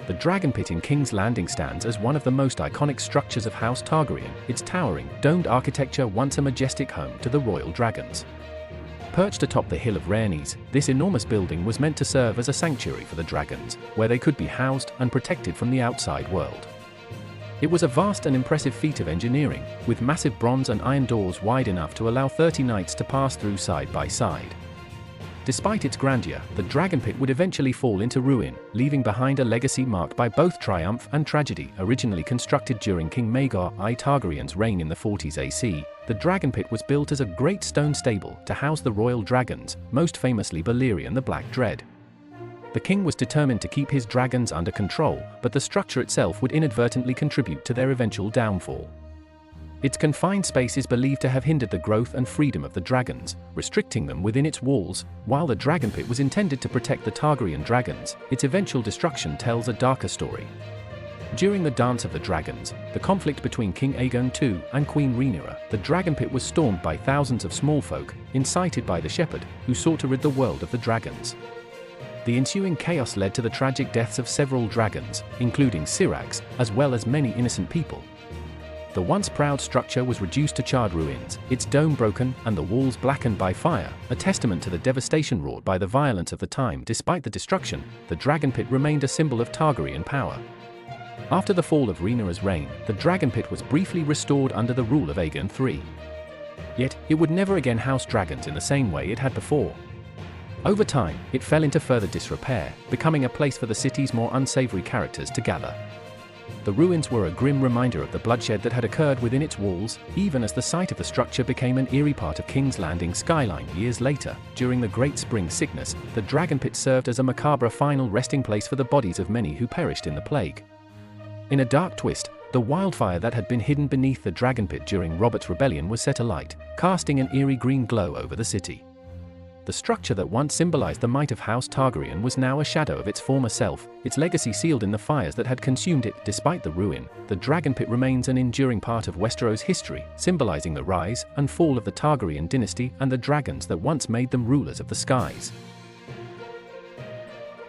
The Dragonpit in King's Landing stands as one of the most iconic structures of House Targaryen, its towering, domed architecture once a majestic home to the royal dragons. Perched atop the Hill of Rhaenys, this enormous building was meant to serve as a sanctuary for the dragons, where they could be housed and protected from the outside world. It was a vast and impressive feat of engineering, with massive bronze and iron doors wide enough to allow 30 knights to pass through side by side. Despite its grandeur, the Dragonpit would eventually fall into ruin, leaving behind a legacy marked by both triumph and tragedy. Originally constructed during King Maegor I Targaryen's reign in the 40s AC, the Dragonpit was built as a great stone stable to house the royal dragons, most famously Balerion the Black Dread. The king was determined to keep his dragons under control, but the structure itself would inadvertently contribute to their eventual downfall. Its confined space is believed to have hindered the growth and freedom of the dragons, restricting them within its walls. While the Dragonpit was intended to protect the Targaryen dragons, its eventual destruction tells a darker story. During the Dance of the Dragons, the conflict between King Aegon II and Queen Rhaenyra, the Dragonpit was stormed by thousands of small folk, incited by the Shepherd, who sought to rid the world of the dragons. The ensuing chaos led to the tragic deaths of several dragons, including Syrax, as well as many innocent people. The once proud structure was reduced to charred ruins, its dome broken and the walls blackened by fire, a testament to the devastation wrought by the violence of the time. Despite the destruction, the Dragonpit remained a symbol of Targaryen power. After the fall of Rhaenyra's reign, the Dragonpit was briefly restored under the rule of Aegon III. Yet, it would never again house dragons in the same way it had before. Over time, it fell into further disrepair, becoming a place for the city's more unsavory characters to gather. The ruins were a grim reminder of the bloodshed that had occurred within its walls, even as the site of the structure became an eerie part of King's Landing skyline. Years later, during the Great Spring Sickness, the Dragonpit served as a macabre final resting place for the bodies of many who perished in the plague. In a dark twist, the wildfire that had been hidden beneath the Dragonpit during Robert's Rebellion was set alight, casting an eerie green glow over the city. The structure that once symbolized the might of House Targaryen was now a shadow of its former self, its legacy sealed in the fires that had consumed it. Despite the ruin, the Dragonpit remains an enduring part of Westeros history, symbolizing the rise and fall of the Targaryen dynasty and the dragons that once made them rulers of the skies.